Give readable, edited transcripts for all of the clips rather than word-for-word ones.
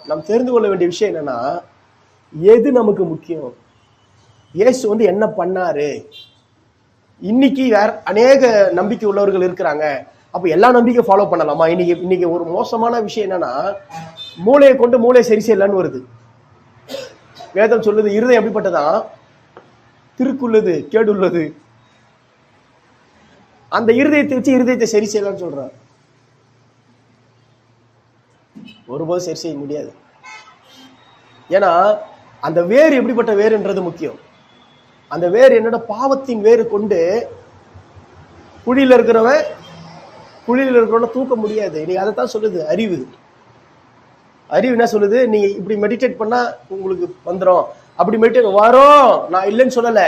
நாம் தெரிந்து கொள்ள வேண்டிய விஷயம் என்னன்னா, எது நமக்கு முக்கியம்? இயேசு என்ன பண்ணாரு? இன்னைக்கு வேற அநேக நம்பிக்கை உள்ளவர்கள் இருக்கிறாங்க. அப்ப எல்லா நம்பிக்கை ஃபாலோ பண்ணலாமா? இன்னைக்கு ஒரு மோசமான விஷயம் என்னன்னா, மூளையை கொண்டு மூளை சரி செய்யலான்னு வருது. வேதம் சொல்லுது, இருதயம் எப்படிப்பட்டதான்? திருக்குள்ளது, கேடுள்ளது. அந்த இருதயத்தை வச்சு இருதயத்தை சரி செய்யலாம்னு சொல்றார். ஒருபோது சரி செய்ய முடியாது. ஏன்னா அந்த வேறு எப்படிப்பட்ட வேறுன்றது முக்கியம். அந்த வேறு என்னோட பாவத்தின் வேறு கொண்டு குழியில இருக்கிறவன தூக்க முடியாது. நீங்க அதைத்தான் சொல்லுது அறிவு. அறிவு என்ன சொல்லுது? நீங்க இப்படி மெடிடேட் பண்ணா உங்களுக்கு வந்துடும், அப்படி மெடிடேட் வரும். நான் இல்லைன்னு சொல்லல.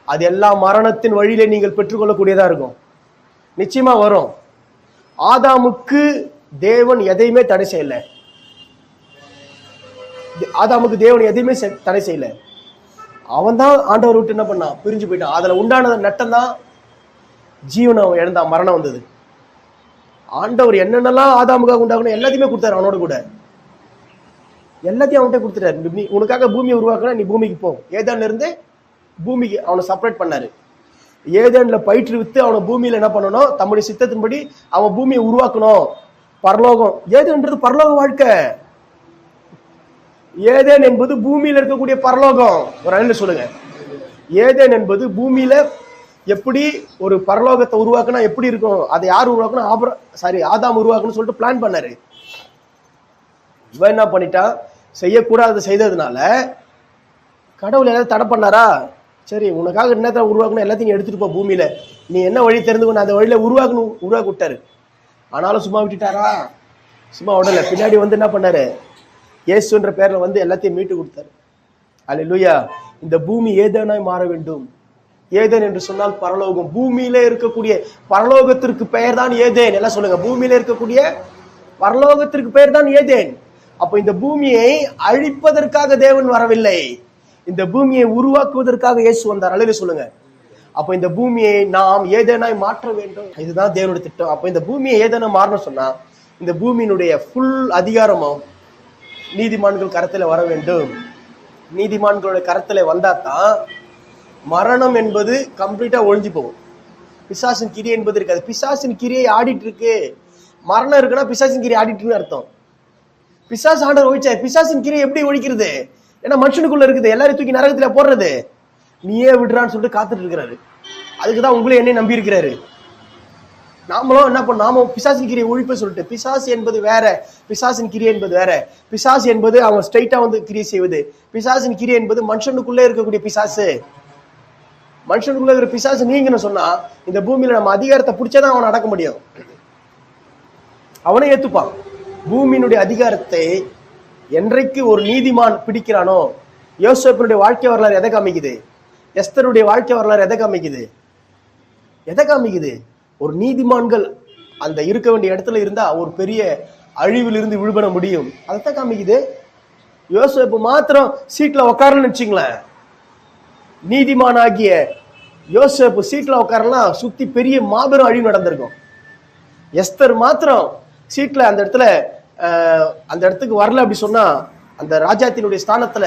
அது எல்லாம் மரணத்தின் வழியிலே நீங்கள் பெற்றுக்கொள்ளக்கூடியதா இருக்கும். நிச்சயமா வரும். ஆதாமுக்கு தேவன் எதையுமே தடை செய்யல. ஆதாமுக்கு தேவன் எதையுமே தடை செய்யல. அவன் தான் ஆண்டவர் விட்டு என்ன பண்ணான்? பிரிஞ்சு போயிட்டான். அதுல உண்டான நட்டம் தான் ஜீவனை இழந்தான், மரணம் வந்தது. ஆண்டவர் என்னென்னலாம் ஆதாமுக்காக உண்டாகணும் எல்லாத்தையுமே கொடுத்தாரு. அவனோட கூட எல்லாத்தையும் அவன்கிட்ட கொடுத்துட்டாரு. நீ உனக்காக பூமியை உருவாக்கணும், நீ பூமிக்கு போ. ஏதேன்ல இருந்து பூமிக்கு அவனை செப்பரேட் பண்ணாரு. ஏதேன்ல பயிற்றுவித்து அவனை பூமியில என்ன பண்ணணும்? தம்முடைய சித்தத்தின்படி அவன் பூமியை உருவாக்கணும். பரலோகம், ஏதேன்றது பரலோக வாழ்க்கை. ஏதேன் என்பது பூமியில இருக்கக்கூடிய பரலோகம். ஒரு அண்ணன் சொல்லுங்க, ஏதேன் என்பது பூமியில எப்படி ஒரு பரலோகத்தை உருவாக்குனா எப்படி இருக்கும்? அதை யார் உருவாக்கணும்? ஆதாம் உருவாக்கணும்னு சொல்லிட்டு பிளான் பண்ணாரு. இவன் என்ன பண்ணிட்டான்? செய்யக்கூடாது செய்ததுனால கடவுள் எல்லாத்தையும் தடை பண்ணாரா? சரி, உனக்காக என்னத்தை உருவாக்கணும் எல்லாத்தையும் எடுத்துட்டு போ பூமியில, நீ என்ன வழி தெரிந்துக்கணும் அந்த வழியில உருவாக்கி விட்டாரு. ஆனாலும் சும்மா விட்டுட்டாரா? சும்மா விடல. பின்னாடி என்ன பண்ணாரு? இயேசுன்ற பேர்ல எல்லாத்தையும் மீட்டு கொடுத்தாரு. அல்லேலூயா. இந்த பூமி ஏதேனாய் மாற வேண்டும். ஏதேன் என்று சொன்னால் பரலோகம். பூமியில இருக்கக்கூடிய பரலோகத்திற்கு பெயர் தான் ஏதேன். எல்லாம் சொல்லுங்க, பூமியில இருக்கக்கூடிய பரலோகத்திற்கு பெயர் தான் ஏதேன். அப்ப இந்த பூமியை அழிப்பதற்காக தேவன் வரவில்லை, இந்த பூமியை உருவாக்குவதற்காக இயேசு வந்தார். அல்லேலூயா சொல்லுங்க. அப்ப இந்த பூமியை நாம் ஏதேனாய் மாற்ற வேண்டும். இதுதான் தேவனுடைய திட்டம். அப்ப இந்த பூமியை ஏதேனா மாறணும் சொன்னா இந்த பூமியினுடைய ஃபுல் அதிகாரமும் நீதிமான்கள் கரத்துல வர வேண்டும். நீதிமான்களுடைய கரத்துல வந்தாதான் மரணம் என்பது கம்ப்ளீட்டா ஒழிஞ்சு போகும். பிசாசின் கிரியை என்பது இருக்காது. பிசாசின் கிரியை ஆடிட்டு இருக்கு. மரணம் இருக்குன்னா பிசாசின் கிரியை ஆடிட்டு இருக்குன்னு அர்த்தம். பிசாசு ஆண்டவர் ஒழிச்சார். பிசாசின் கிரியை எப்படி ஒழிக்கிறது? ஏன்னா மனுஷனுக்குள்ள இருக்குது. எல்லாரும் தூக்கி நரகத்துல போடுறது. நீயே விடுறான்னு சொல்லிட்டு காத்துட்டு இருக்கிறாரு. அதுக்குதான் உங்களே என்னை நம்பி இருக்கிறாரு. நாமளும் என்ன பண்ண, நாம பிசாசின் கிரியை ஒழிப்ப சொல்லிட்டு, பிசாசு என்பது வேற, பிசாசின் கிரியை என்பது வேற. பிசாசு என்பது அவன் ஸ்ட்ரைட்டா கிரியை செய்வது. பிசாசின் கிரியை என்பது மனுஷனுக்குள்ளே இருக்கக்கூடிய பிசாசு. மனுஷனுக்குள்ள இருக்கிற பிசாசு நீங்கன்னு சொன்னா இந்த பூமியில நம்ம அதிகாரத்தை பிடிச்சாதான் அவனை அடக்க முடியும். அவனை ஏத்துப்பான். பூமியினுடைய அதிகாரத்தை என்றைக்கு ஒரு நீதிமான் பிடிக்கிறானோ, யோசேப்பினுடைய வாழ்க்கை வரலாறு எதை காமிக்குது? எஸ்தருடைய வாழ்க்கை வரலாறு எதை காமிக்குது? ஒரு நீதிமான்கள் அந்த இருக்க வேண்டிய இடத்துல இருந்தா ஒரு பெரிய அழிவிலிருந்து விடுபட முடியும். அதைத்தான் காமிக்குது. யோசேப்பு மாத்திரம் சீட்ல உட்காரன்னு வச்சுங்களேன், நீதிமானாகிய யோசேப்பு சீட்ல உட்காரலாம் சுத்தி பெரிய மாபெரும் அழிவு நடந்திருக்கும். எஸ்தர் மாத்திரம் சீட்ல அந்த இடத்துக்கு வரல அப்படி சொன்னா, அந்த ராஜாத்தினுடைய ஸ்தானத்துல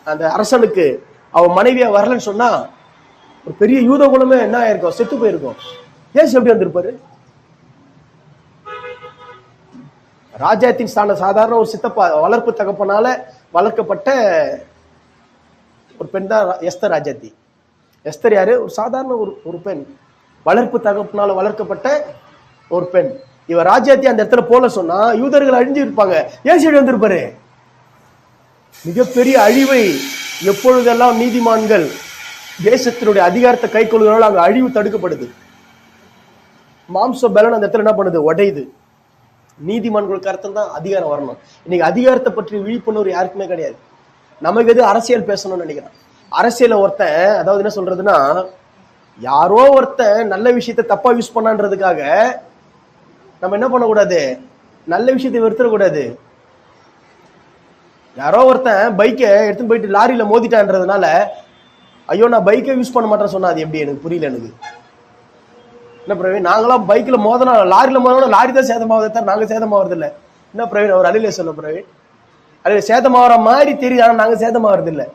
அந்த அரசனுக்கு அவன் மனைவியா வரலன்னு சொன்னா ஒரு பெரிய யூத குலமே என்ன ஆயிருக்கும்? செத்து போயிருக்கும். ஏசு எப்படி வந்திருப்பாரு? ராஜாத்தின் ஸ்தான சாதாரண ஒரு சித்தப்பா வளர்ப்பு தகப்பனால வளர்க்கப்பட்ட ஒரு பெண் தான் எஸ்தர் ராஜாத்தி. எஸ்தர் யாரு? ஒரு சாதாரண ஒரு பெண், வளர்ப்பு தகப்பனால வளர்க்கப்பட்ட ஒரு பெண். இவ ராஜாத்தி அந்த இடத்துல போல சொன்னா யூதர்கள் அழிஞ்சு இருப்பாங்க. ஏசு எப்படி வந்திருப்பாரு? மிகப்பெரிய அழிவை எப்பொழுதெல்லாம் நீதிமான்கள் தேசத்தினுடைய அதிகாரத்தை கை கொள்கிறாலும் அங்க அழிவு தடுக்கப்படுது. மாம்ச பலன் அந்த இடத்துல என்ன பண்ணுது? உடையுது. நீதிமான்களுக்கு அர்த்தம் தான் அதிகாரம் வரணும். இன்னைக்கு அதிகாரத்தை பற்றி விழிப்புணர்வு யாருக்குமே கிடையாது. நமக்கு எது அரசியல் பேசணும்னு நினைக்கிறேன். அரசியல ஒருத்தன், அதாவது என்ன சொல்றதுன்னா, யாரோ ஒருத்தன் நல்ல விஷயத்த தப்பா யூஸ் பண்ணான்றதுக்காக நம்ம என்ன பண்ணக்கூடாது? நல்ல விஷயத்தை வெறுத்துடக்கூடாது. யாரோ ஒருத்தன் பைக்கை எடுத்துன்னு போயிட்டு லாரியில மோதிட்டான்றதுனால ஐயோ நான் பைக்கை யூஸ் பண்ண மாட்டேன்னு சொன்னா அது எப்படி? எனக்கு புரியல. எனக்கு என்ன பிரவீன், நாங்களாம் பைக்ல மோதனா லாரியில மோதனா லாரி தான் சேதமாவதை தவிர நாங்க சேதமாவது இல்லை. என்ன பிரவீன், அவர் அழில சொல்ல பிரவீன். அது சேதமாகற மாதிரி தெரியுது, ஆனா நாங்க சேதமாகறது இல்லை.